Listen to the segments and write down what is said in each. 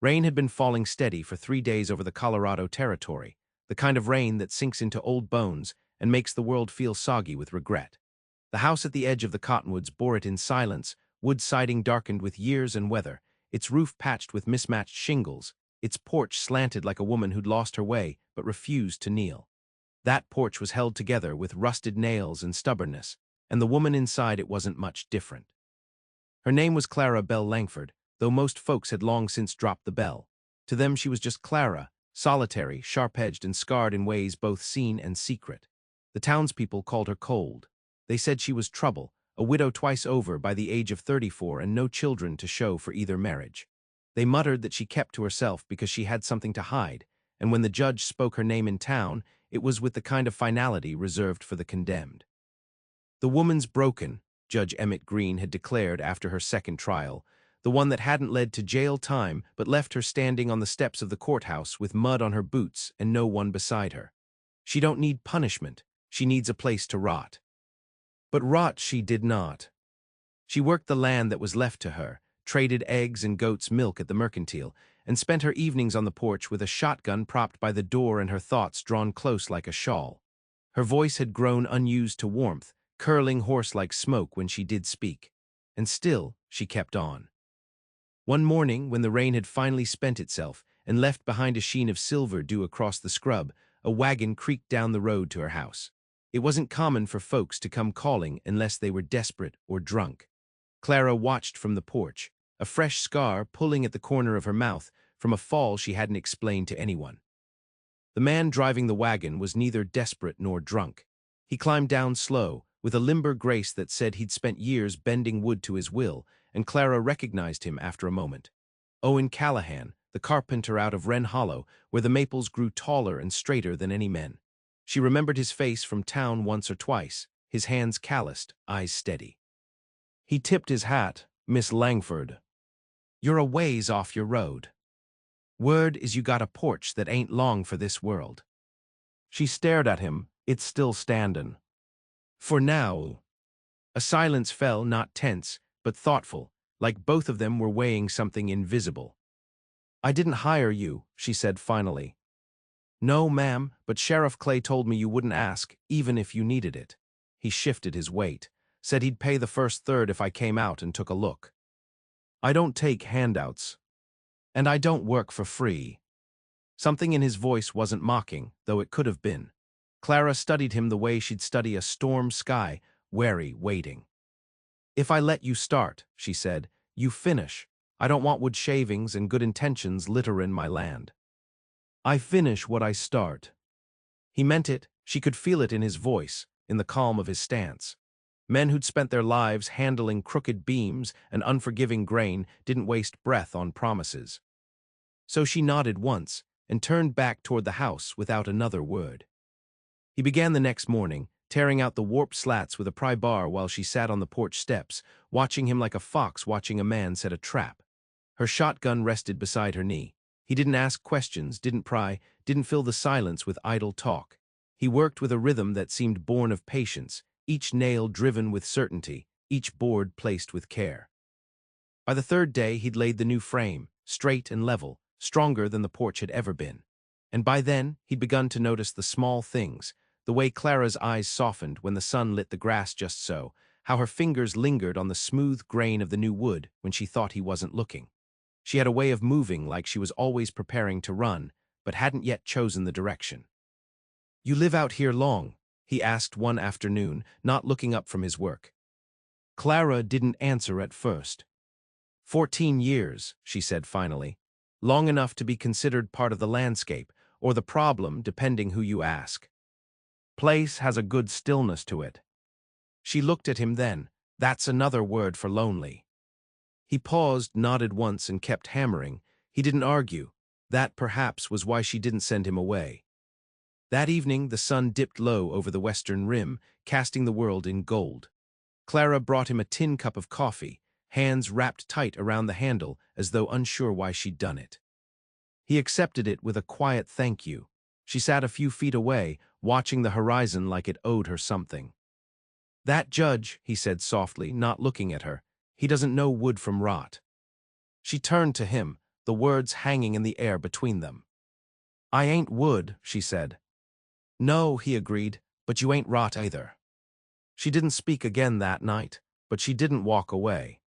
Rain had been falling steady for 3 days over the Colorado Territory, the kind of rain that sinks into old bones and makes the world feel soggy with regret. The house at the edge of the cottonwoods bore it in silence, wood siding darkened with years and weather, its roof patched with mismatched shingles, its porch slanted like a woman who'd lost her way but refused to kneel. That porch was held together with rusted nails and stubbornness, and the woman inside it wasn't much different. Her name was Clara Belle Langford, though most folks had long since dropped the bell. To them she was just Clara, solitary, sharp-edged, and scarred in ways both seen and secret. The townspeople called her cold. They said she was trouble, a widow twice over by the age of 34 and no children to show for either marriage. They muttered that she kept to herself because she had something to hide, and when the judge spoke her name in town, it was with the kind of finality reserved for the condemned. The woman's broken, Judge Emmett Green had declared after her second trial, the one that hadn't led to jail time but left her standing on the steps of the courthouse with mud on her boots and no one beside her. She don't need punishment, she needs a place to rot. But rot she did not. She worked the land that was left to her, traded eggs and goat's milk at the mercantile, and spent her evenings on the porch with a shotgun propped by the door and her thoughts drawn close like a shawl. Her voice had grown unused to warmth, curling hoarse like smoke when she did speak. And still, she kept on. One morning, when the rain had finally spent itself and left behind a sheen of silver dew across the scrub, a wagon creaked down the road to her house. It wasn't common for folks to come calling unless they were desperate or drunk. Clara watched from the porch, a fresh scar pulling at the corner of her mouth from a fall she hadn't explained to anyone. The man driving the wagon was neither desperate nor drunk. He climbed down slow, with a limber grace that said he'd spent years bending wood to his will, and Clara recognized him after a moment. Owen Callahan, the carpenter out of Wren Hollow, where the maples grew taller and straighter than any men. She remembered his face from town once or twice, his hands calloused, eyes steady. He tipped his hat. "Miss Langford, you're a ways off your road. Word is you got a porch that ain't long for this world." She stared at him. "It's still standin'. For now." A silence fell, not tense, but thoughtful, like both of them were weighing something invisible. "I didn't hire you," she said finally. "No, ma'am, but Sheriff Clay told me you wouldn't ask, even if you needed it." He shifted his weight, said he'd pay the first third if I came out and took a look. "I don't take handouts. And I don't work for free." Something in his voice wasn't mocking, though it could have been. Clara studied him the way she'd study a storm sky, wary, waiting. "If I let you start," she said, "you finish. I don't want wood shavings and good intentions litterin' my land. I finish what I start." He meant it. She could feel it in his voice, in the calm of his stance. Men who'd spent their lives handling crooked beams and unforgiving grain didn't waste breath on promises. So she nodded once and turned back toward the house without another word. He began the next morning, tearing out the warped slats with a pry bar while she sat on the porch steps, watching him like a fox watching a man set a trap. Her shotgun rested beside her knee. He didn't ask questions, didn't pry, didn't fill the silence with idle talk. He worked with a rhythm that seemed born of patience, each nail driven with certainty, each board placed with care. By the third day, he'd laid the new frame, straight and level, stronger than the porch had ever been. And by then, he'd begun to notice the small things, the way Clara's eyes softened when the sun lit the grass just so, how her fingers lingered on the smooth grain of the new wood when she thought he wasn't looking. She had a way of moving like she was always preparing to run, but hadn't yet chosen the direction. "You live out here long?" he asked one afternoon, not looking up from his work. Clara didn't answer at first. 14 years, she said finally. Long enough to be considered part of the landscape, or the problem, depending who you ask. Place has a good stillness to it. She looked at him then. That's another word for lonely. He paused, nodded once, and kept hammering. He didn't argue. That, perhaps, was why she didn't send him away. That evening, the sun dipped low over the western rim, casting the world in gold. Clara brought him a tin cup of coffee, hands wrapped tight around the handle as though unsure why she'd done it. He accepted it with a quiet thank you. She sat a few feet away, watching the horizon like it owed her something. "That judge," he said softly, not looking at her, "he doesn't know wood from rot." She turned to him, the words hanging in the air between them. "I ain't wood," she said. "No," he agreed, "but you ain't rot either." She didn't speak again that night, but she didn't walk away.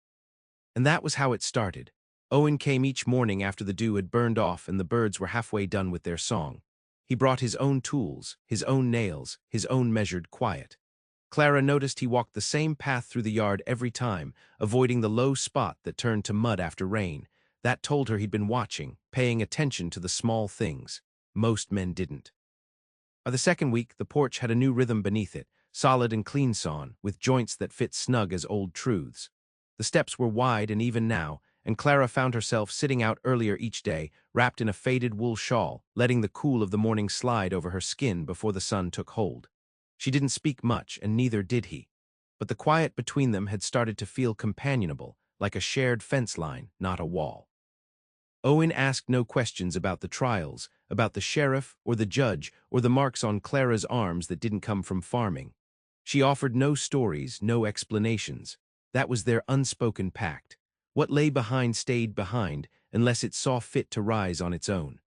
And that was how it started. Owen came each morning after the dew had burned off and the birds were halfway done with their song. He brought his own tools, his own nails, his own measured quiet. Clara noticed he walked the same path through the yard every time, avoiding the low spot that turned to mud after rain. That told her he'd been watching, paying attention to the small things. Most men didn't. By the second week, the porch had a new rhythm beneath it, solid and clean sawn, with joints that fit snug as old truths. The steps were wide and even now, and Clara found herself sitting out earlier each day, wrapped in a faded wool shawl, letting the cool of the morning slide over her skin before the sun took hold. She didn't speak much, and neither did he. But the quiet between them had started to feel companionable, like a shared fence line, not a wall. Owen asked no questions about the trials, about the sheriff or the judge or the marks on Clara's arms that didn't come from farming. She offered no stories, no explanations. That was their unspoken pact. What lay behind stayed behind, unless it saw fit to rise on its own.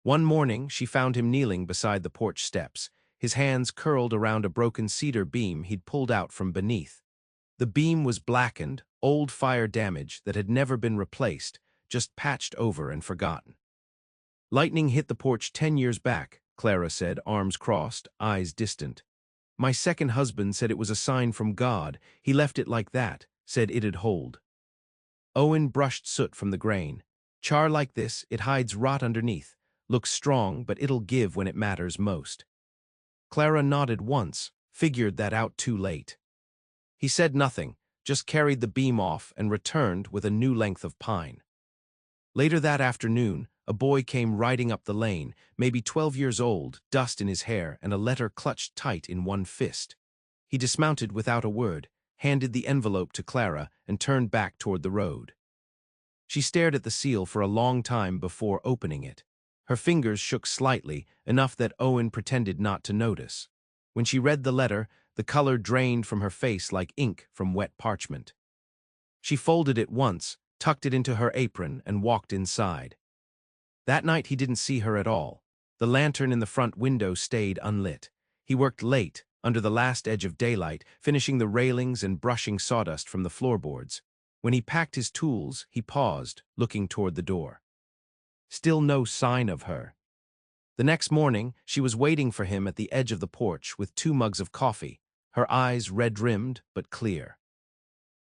One morning, she found him kneeling beside the porch steps, his hands curled around a broken cedar beam he'd pulled out from beneath. The beam was blackened, old fire damage that had never been replaced, just patched over and forgotten. "Lightning hit the porch 10 years back," Clara said, arms crossed, eyes distant. "My second husband said it was a sign from God. He left it like that, said it'd hold." Owen brushed soot from the grain. "Char like this, it hides rot underneath. Looks strong, but it'll give when it matters most." Clara nodded once, figured that out too late. He said nothing, just carried the beam off and returned with a new length of pine. Later that afternoon, a boy came riding up the lane, maybe 12 years old, dust in his hair and a letter clutched tight in one fist. He dismounted without a word, handed the envelope to Clara, and turned back toward the road. She stared at the seal for a long time before opening it. Her fingers shook slightly, enough that Owen pretended not to notice. When she read the letter, the color drained from her face like ink from wet parchment. She folded it once, tucked it into her apron, and walked inside. That night he didn't see her at all. The lantern in the front window stayed unlit. He worked late, under the last edge of daylight, finishing the railings and brushing sawdust from the floorboards. When he packed his tools, he paused, looking toward the door. Still no sign of her. The next morning, she was waiting for him at the edge of the porch with 2 mugs of coffee, her eyes red-rimmed but clear.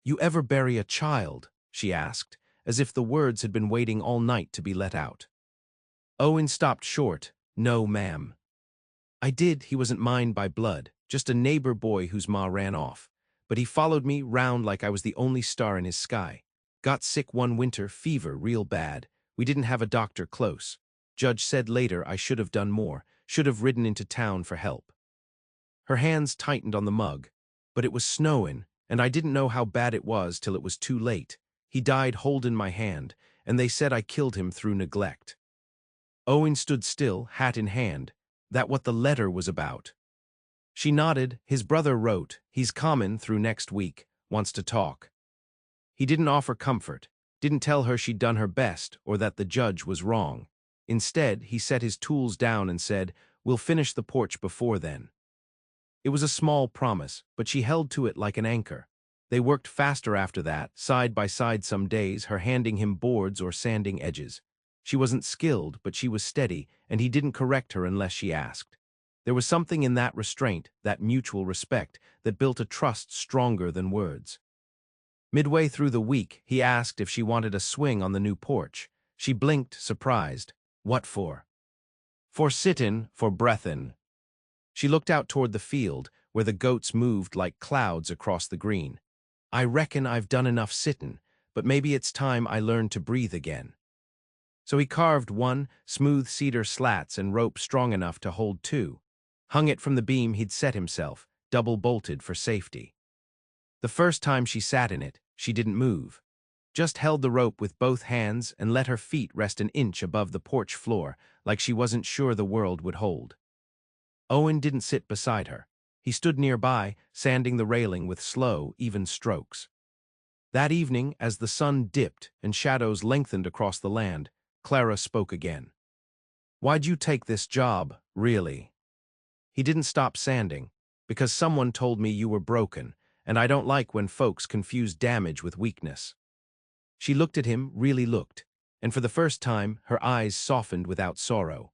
"You ever bury a child?" she asked, as if the words had been waiting all night to be let out. Owen stopped short. "No, ma'am." "I did. He wasn't mine by blood, just a neighbor boy whose ma ran off. But he followed me round like I was the only star in his sky. Got sick one winter, fever real bad. We didn't have a doctor close. Judge said later I should have done more, should have ridden into town for help." Her hands tightened on the mug. "But it was snowing, and I didn't know how bad it was till it was too late. He died holding my hand, and they said I killed him through neglect." Owen stood still, hat in hand. That what the letter was about? She nodded. "His brother wrote, he's comin' through next week, wants to talk." He didn't offer comfort, didn't tell her she'd done her best or that the judge was wrong. Instead, he set his tools down and said, "We'll finish the porch before then." It was a small promise, but she held to it like an anchor. They worked faster after that, side by side some days, her handing him boards or sanding edges. She wasn't skilled, but she was steady, and he didn't correct her unless she asked. There was something in that restraint, that mutual respect, that built a trust stronger than words. Midway through the week, he asked if she wanted a swing on the new porch. She blinked, surprised. "What for?" "For sittin', for breathin'." She looked out toward the field, where the goats moved like clouds across the green. "I reckon I've done enough sittin', but maybe it's time I learned to breathe again." So he carved 1, smooth cedar slats and rope strong enough to hold 2. Hung it from the beam he'd set himself, double-bolted for safety. The first time she sat in it, she didn't move. Just held the rope with both hands and let her feet rest an inch above the porch floor, like she wasn't sure the world would hold. Owen didn't sit beside her. He stood nearby, sanding the railing with slow, even strokes. That evening, as the sun dipped and shadows lengthened across the land, Clara spoke again. "Why'd you take this job, really?" He didn't stop sanding. "Because someone told me you were broken, and I don't like when folks confuse damage with weakness." She looked at him, really looked, and for the first time, her eyes softened without sorrow.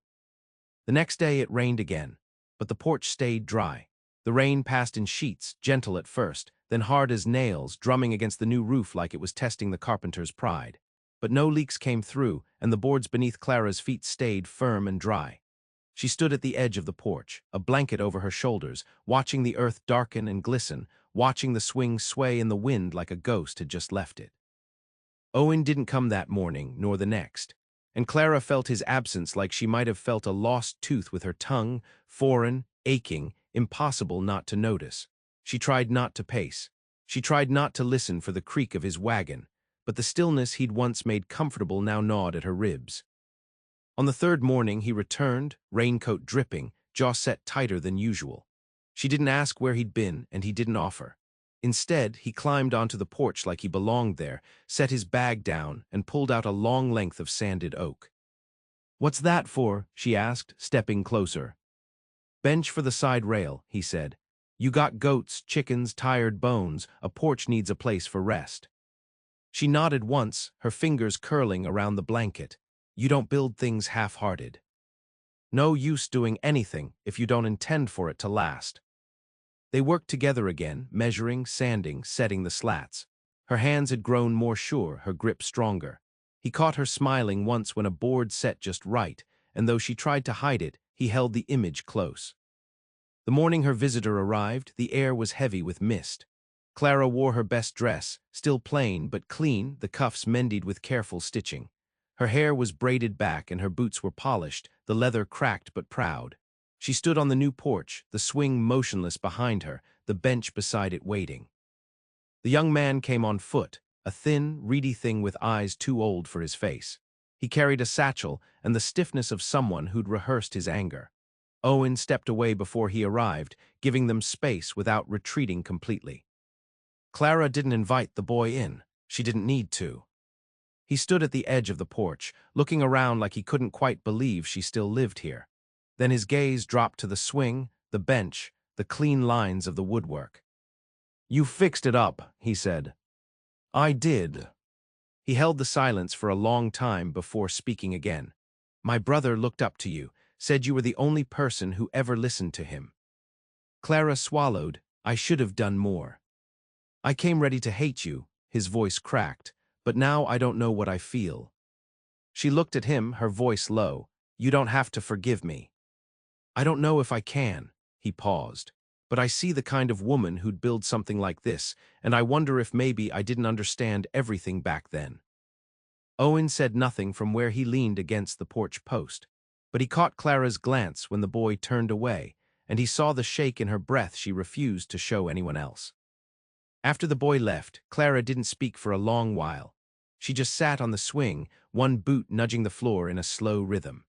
The next day it rained again, but the porch stayed dry. The rain passed in sheets, gentle at first, then hard as nails, drumming against the new roof like it was testing the carpenter's pride. But no leaks came through, and the boards beneath Clara's feet stayed firm and dry. She stood at the edge of the porch, a blanket over her shoulders, watching the earth darken and glisten, watching the swing sway in the wind like a ghost had just left it. Owen didn't come that morning, nor the next, and Clara felt his absence like she might have felt a lost tooth with her tongue, foreign, aching, impossible not to notice. She tried not to pace. She tried not to listen for the creak of his wagon, but the stillness he'd once made comfortable now gnawed at her ribs. On the third morning he returned, raincoat dripping, jaw set tighter than usual. She didn't ask where he'd been, and he didn't offer. Instead, he climbed onto the porch like he belonged there, set his bag down, and pulled out a long length of sanded oak. "What's that for?" she asked, stepping closer. "Bench for the side rail," he said. "You got goats, chickens, tired bones. A porch needs a place for rest." She nodded once, her fingers curling around the blanket. "You don't build things half-hearted. No use doing anything if you don't intend for it to last." They worked together again, measuring, sanding, setting the slats. Her hands had grown more sure, her grip stronger. He caught her smiling once when a board set just right, and though she tried to hide it, he held the image close. The morning her visitor arrived, the air was heavy with mist. Clara wore her best dress, still plain but clean, the cuffs mended with careful stitching. Her hair was braided back and her boots were polished, the leather cracked but proud. She stood on the new porch, the swing motionless behind her, the bench beside it waiting. The young man came on foot, a thin, reedy thing with eyes too old for his face. He carried a satchel and the stiffness of someone who'd rehearsed his anger. Owen stepped away before he arrived, giving them space without retreating completely. Clara didn't invite the boy in. She didn't need to. He stood at the edge of the porch, looking around like he couldn't quite believe she still lived here. Then his gaze dropped to the swing, the bench, the clean lines of the woodwork. "You fixed it up," he said. "I did." He held the silence for a long time before speaking again. "My brother looked up to you, said you were the only person who ever listened to him." Clara swallowed. "I should have done more. I came ready to hate you," his voice cracked, "but now I don't know what I feel." She looked at him, her voice low. "You don't have to forgive me." "I don't know if I can." He paused. "But I see the kind of woman who'd build something like this, and I wonder if maybe I didn't understand everything back then." Owen said nothing from where he leaned against the porch post, but he caught Clara's glance when the boy turned away, and he saw the shake in her breath she refused to show anyone else. After the boy left, Clara didn't speak for a long while. She just sat on the swing, one boot nudging the floor in a slow rhythm.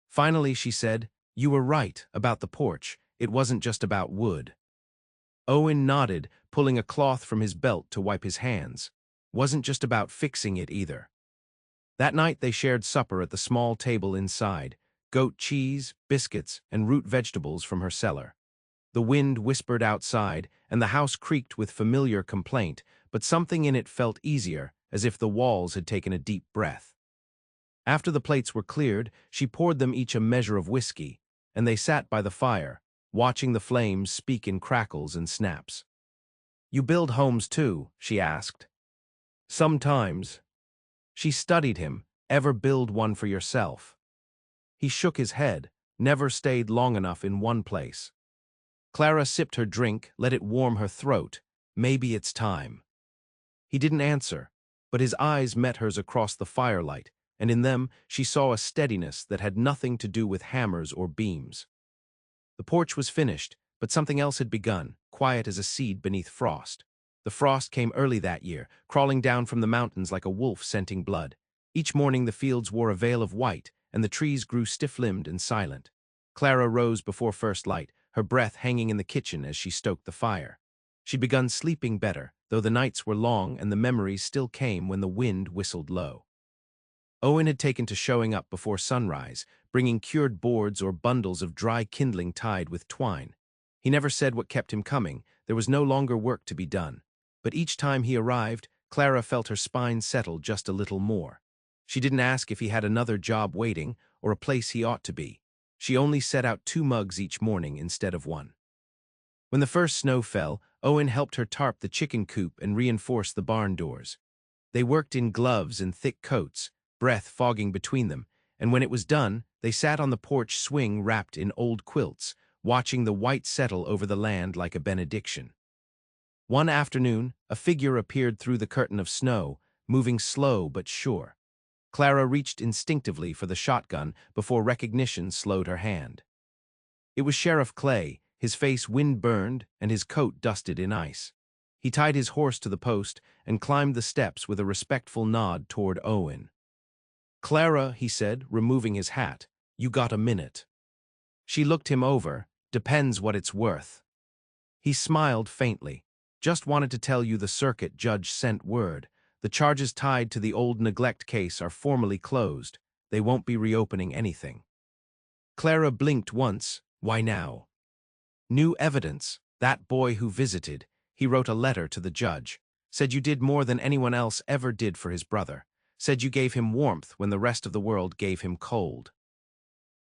Finally, she said, "You were right about the porch. It wasn't just about wood." Owen nodded, pulling a cloth from his belt to wipe his hands. "Wasn't just about fixing it either." That night they shared supper at the small table inside, goat cheese, biscuits, and root vegetables from her cellar. The wind whispered outside, and the house creaked with familiar complaint, but something in it felt easier, as if the walls had taken a deep breath. After the plates were cleared, she poured them each a measure of whiskey, and they sat by the fire, watching the flames speak in crackles and snaps. "You build homes too?" she asked. "Sometimes." She studied him. "Ever build one for yourself?" He shook his head, never stayed long enough in one place. Clara sipped her drink, let it warm her throat. "Maybe it's time." He didn't answer, but his eyes met hers across the firelight, and in them she saw a steadiness that had nothing to do with hammers or beams. The porch was finished, but something else had begun, quiet as a seed beneath frost. The frost came early that year, crawling down from the mountains like a wolf scenting blood. Each morning the fields wore a veil of white, and the trees grew stiff-limbed and silent. Clara rose before first light, her breath hanging in the kitchen as she stoked the fire. She'd begun sleeping better, though the nights were long and the memories still came when the wind whistled low. Owen had taken to showing up before sunrise, bringing cured boards or bundles of dry kindling tied with twine. He never said what kept him coming. There was no longer work to be done. But each time he arrived, Clara felt her spine settle just a little more. She didn't ask if he had another job waiting or a place he ought to be. She only set out 2 mugs each morning instead of 1. When the first snow fell, Owen helped her tarp the chicken coop and reinforce the barn doors. They worked in gloves and thick coats, breath fogging between them, and when it was done, they sat on the porch swing wrapped in old quilts, watching the white settle over the land like a benediction. One afternoon, a figure appeared through the curtain of snow, moving slow but sure. Clara reached instinctively for the shotgun before recognition slowed her hand. It was Sheriff Clay, his face wind-burned and his coat dusted in ice. He tied his horse to the post and climbed the steps with a respectful nod toward Owen. "Clara," he said, removing his hat, "you got a minute." She looked him over. "Depends what it's worth." He smiled faintly. "Just wanted to tell you the circuit judge sent word. The charges tied to the old neglect case are formally closed. They won't be reopening anything." Clara blinked once. "Why now?" "New evidence. That boy who visited. He wrote a letter to the judge. Said you did more than anyone else ever did for his brother. Said you gave him warmth when the rest of the world gave him cold."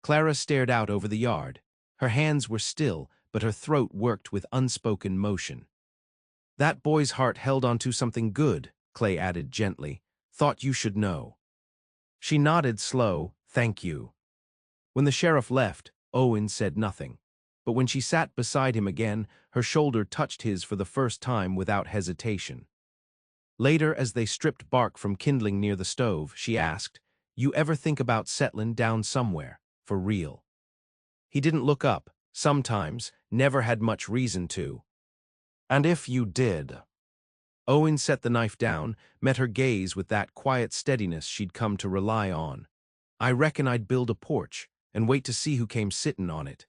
Clara stared out over the yard. Her hands were still, but her throat worked with unspoken motion. "That boy's heart held on to something good," Clay added gently. "Thought you should know." She nodded slow, "Thank you." When the sheriff left, Owen said nothing. But when she sat beside him again, her shoulder touched his for the first time without hesitation. Later, as they stripped bark from kindling near the stove, she asked, "You ever think about settling down somewhere, for real?" He didn't look up. Sometimes, never had much reason to. "And if you did?" Owen set the knife down, met her gaze with that quiet steadiness she'd come to rely on. "I reckon I'd build a porch and wait to see who came sittin' on it."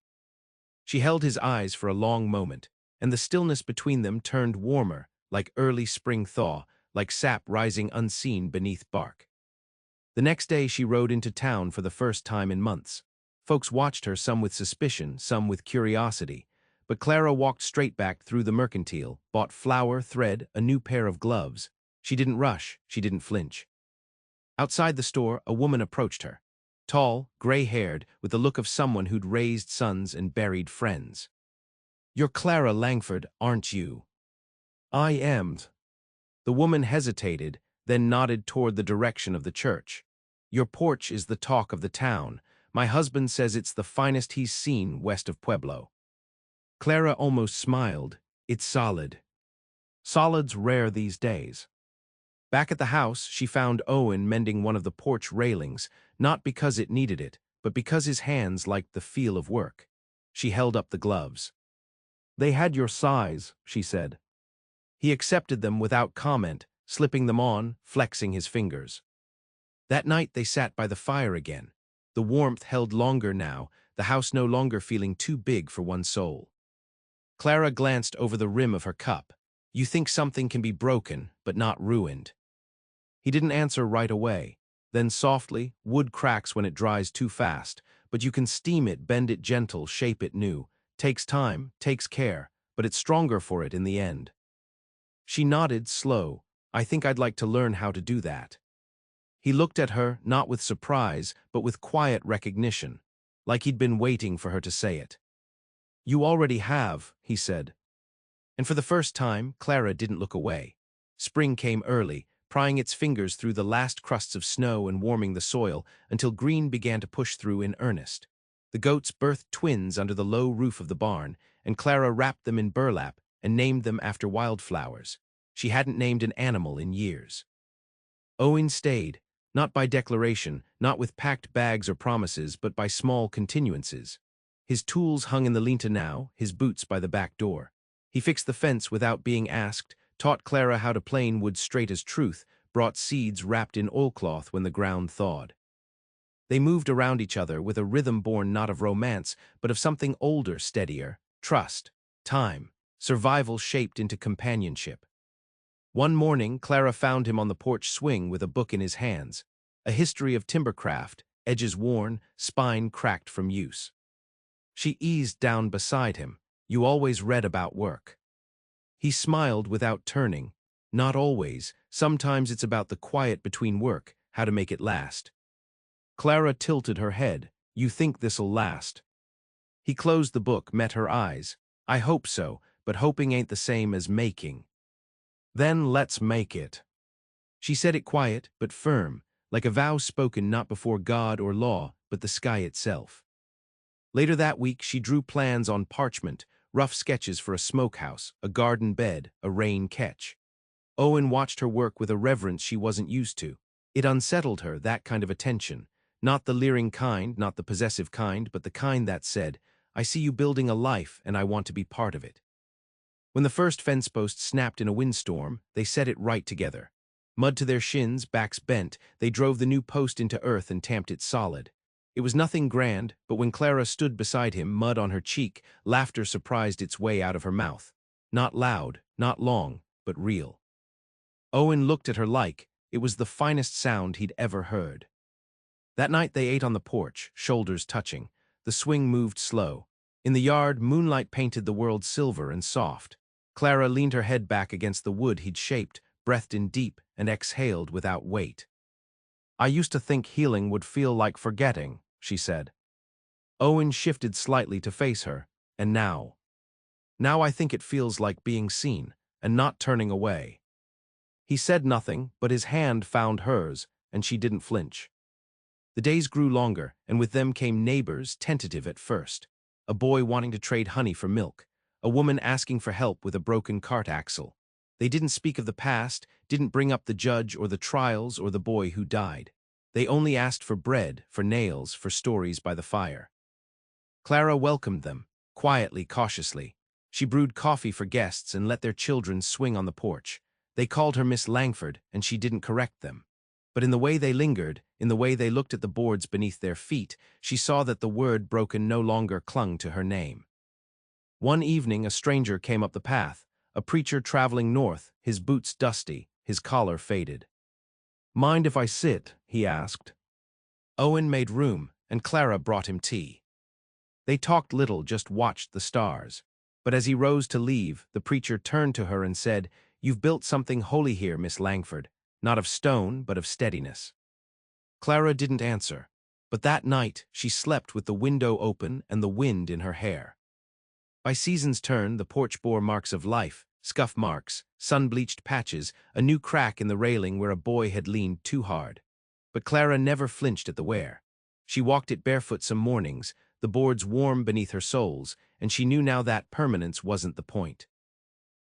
She held his eyes for a long moment, and the stillness between them turned warmer, like early spring thaw, like sap rising unseen beneath bark. The next day she rode into town for the first time in months. Folks watched her, some with suspicion, some with curiosity. But Clara walked straight back through the mercantile, bought flour, thread, a new pair of gloves. She didn't rush, she didn't flinch. Outside the store, a woman approached her. Tall, gray-haired, with the look of someone who'd raised sons and buried friends. "You're Clara Langford, aren't you?" "I am." The woman hesitated, then nodded toward the direction of the church. "Your porch is the talk of the town. My husband says it's the finest he's seen west of Pueblo." Clara almost smiled. "It's solid." Solid's rare these days. Back at the house, she found Owen mending one of the porch railings, not because it needed it, but because his hands liked the feel of work. She held up the gloves. "They had your size," she said. He accepted them without comment, slipping them on, flexing his fingers. That night they sat by the fire again. The warmth held longer now, the house no longer feeling too big for one soul. Clara glanced over the rim of her cup. "You think something can be broken, but not ruined." He didn't answer right away. Then softly, "Wood cracks when it dries too fast, but you can steam it, bend it gentle, shape it new. Takes time, takes care, but it's stronger for it in the end." She nodded, slow. "I think I'd like to learn how to do that." He looked at her, not with surprise, but with quiet recognition, like he'd been waiting for her to say it. "You already have," he said. And for the first time, Clara didn't look away. Spring came early, prying its fingers through the last crusts of snow and warming the soil until green began to push through in earnest. The goats birthed twins under the low roof of the barn, and Clara wrapped them in burlap and named them after wildflowers. She hadn't named an animal in years. Owen stayed, not by declaration, not with packed bags or promises, but by small continuances. His tools hung in the linta now, his boots by the back door. He fixed the fence without being asked, taught Clara how to plane wood straight as truth, brought seeds wrapped in oilcloth when the ground thawed. They moved around each other with a rhythm born not of romance, but of something older, steadier, trust, time, survival shaped into companionship. One morning, Clara found him on the porch swing with a book in his hands, a history of timbercraft, edges worn, spine cracked from use. She eased down beside him. You always read about work. He smiled without turning. Not always. Sometimes it's about the quiet between work, how to make it last. Clara tilted her head. You think this'll last? He closed the book, met her eyes. I hope so, but hoping ain't the same as making. Then let's make it. She said it quiet, but firm, like a vow spoken not before God or law, but the sky itself. Later that week, she drew plans on parchment, rough sketches for a smokehouse, a garden bed, a rain catch. Owen watched her work with a reverence she wasn't used to. It unsettled her, that kind of attention. Not the leering kind, not the possessive kind, but the kind that said, I see you building a life and I want to be part of it. When the first fence post snapped in a windstorm, they set it right together. Mud to their shins, backs bent, they drove the new post into earth and tamped it solid. It was nothing grand, but when Clara stood beside him, mud on her cheek, laughter surprised its way out of her mouth. Not loud, not long, but real. Owen looked at her like it was the finest sound he'd ever heard. That night they ate on the porch, shoulders touching. The swing moved slow. In the yard, moonlight painted the world silver and soft. Clara leaned her head back against the wood he'd shaped, breathed in deep, and exhaled without weight. I used to think healing would feel like forgetting, she said. Owen shifted slightly to face her, and now I think it feels like being seen, and not turning away. He said nothing, but his hand found hers, and she didn't flinch. The days grew longer, and with them came neighbors, tentative at first. A boy wanting to trade honey for milk, a woman asking for help with a broken cart axle. They didn't speak of the past, didn't bring up the judge or the trials or the boy who died. They only asked for bread, for nails, for stories by the fire. Clara welcomed them, quietly, cautiously. She brewed coffee for guests and let their children swing on the porch. They called her Miss Langford, and she didn't correct them. But in the way they lingered, in the way they looked at the boards beneath their feet, she saw that the word broken no longer clung to her name. One evening a stranger came up the path, a preacher traveling north, his boots dusty, his collar faded. Mind if I sit? He asked. Owen made room, and Clara brought him tea. They talked little, just watched the stars. But as he rose to leave, the preacher turned to her and said, You've built something holy here, Miss Langford, not of stone, but of steadiness. Clara didn't answer, but that night she slept with the window open and the wind in her hair. By season's turn, the porch bore marks of life, scuff marks, sun-bleached patches, a new crack in the railing where a boy had leaned too hard. But Clara never flinched at the wear. She walked it barefoot some mornings, the boards warm beneath her soles, and she knew now that permanence wasn't the point.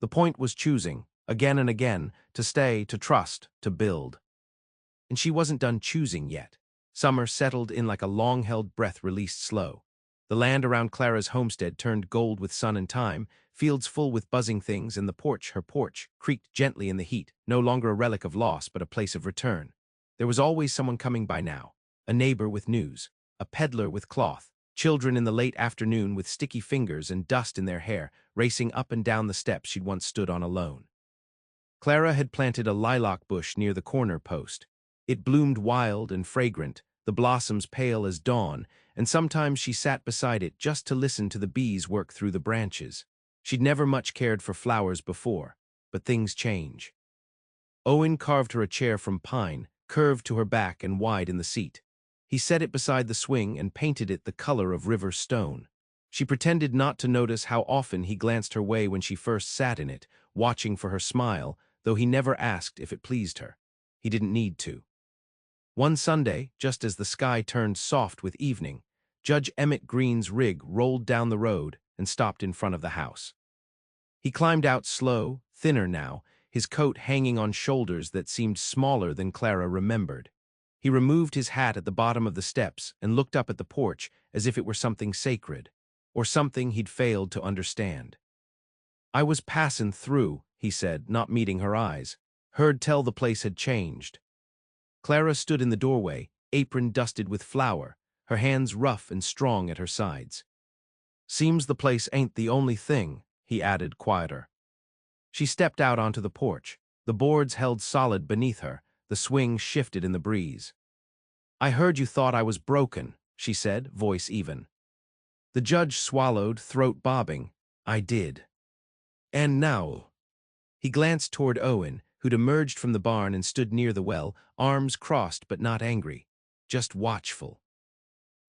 The point was choosing, again and again, to stay, to trust, to build. And she wasn't done choosing yet. Summer settled in like a long-held breath released slow. The land around Clara's homestead turned gold with sun and time, fields full with buzzing things, and the porch, her porch, creaked gently in the heat, no longer a relic of loss but a place of return. There was always someone coming by now, a neighbor with news, a peddler with cloth, children in the late afternoon with sticky fingers and dust in their hair, racing up and down the steps she'd once stood on alone. Clara had planted a lilac bush near the corner post. It bloomed wild and fragrant, the blossoms pale as dawn, and sometimes she sat beside it just to listen to the bees work through the branches. She'd never much cared for flowers before, but things change. Owen carved her a chair from pine, curved to her back and wide in the seat. He set it beside the swing and painted it the color of river stone. She pretended not to notice how often he glanced her way when she first sat in it, watching for her smile, though he never asked if it pleased her. He didn't need to. One Sunday, just as the sky turned soft with evening, Judge Emmett Green's rig rolled down the road and stopped in front of the house. He climbed out slow, thinner now, his coat hanging on shoulders that seemed smaller than Clara remembered. He removed his hat at the bottom of the steps and looked up at the porch as if it were something sacred, or something he'd failed to understand. I was passin' through, he said, not meeting her eyes. Heard tell the place had changed. Clara stood in the doorway, apron dusted with flour, her hands rough and strong at her sides. Seems the place ain't the only thing, he added, quieter. She stepped out onto the porch. The boards held solid beneath her, the swing shifted in the breeze. "I heard you thought I was broken," she said, voice even. The judge swallowed, throat bobbing. "I did. And now." He glanced toward Owen, who'd emerged from the barn and stood near the well, arms crossed but not angry, just watchful.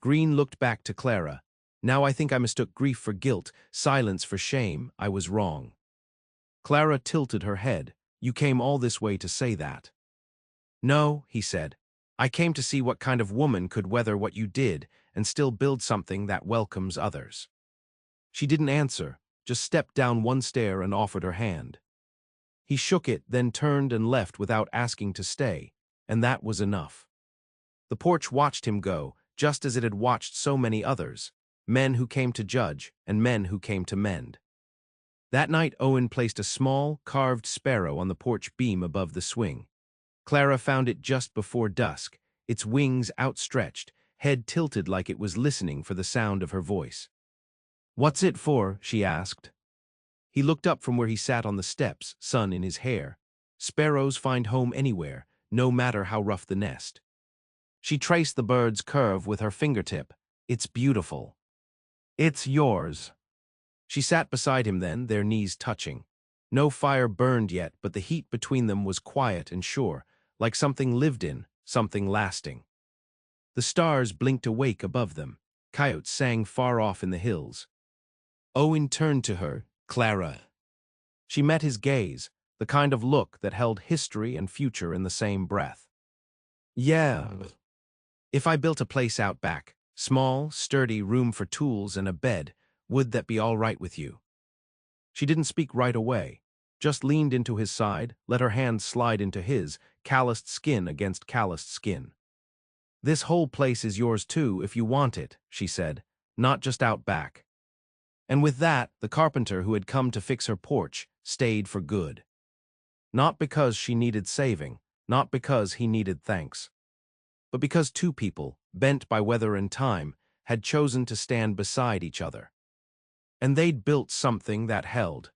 Green looked back to Clara. "Now I think I mistook grief for guilt, silence for shame. I was wrong." Clara tilted her head. "You came all this way to say that." "No," he said. "I came to see what kind of woman could weather what you did and still build something that welcomes others." She didn't answer, just stepped down one stair and offered her hand. He shook it, then turned and left without asking to stay, and that was enough. The porch watched him go, just as it had watched so many others, men who came to judge and men who came to mend. That night Owen placed a small, carved sparrow on the porch beam above the swing. Clara found it just before dusk, its wings outstretched, head tilted like it was listening for the sound of her voice. "What's it for?" she asked. He looked up from where he sat on the steps, sun in his hair. Sparrows find home anywhere, no matter how rough the nest. She traced the bird's curve with her fingertip. "It's beautiful." "It's yours." She sat beside him then, their knees touching. No fire burned yet, but the heat between them was quiet and sure, like something lived in, something lasting. The stars blinked awake above them. Coyotes sang far off in the hills. Owen turned to her. "Clara." She met his gaze, the kind of look that held history and future in the same breath. "Yeah. If I built a place out back, small, sturdy room for tools and a bed, would that be all right with you?" She didn't speak right away, just leaned into his side, let her hand slide into his, calloused skin against calloused skin. "This whole place is yours too, if you want it," she said, "not just out back." And with that, the carpenter who had come to fix her porch stayed for good. Not because she needed saving, not because he needed thanks, but because two people, bent by weather and time, had chosen to stand beside each other. And they'd built something that held.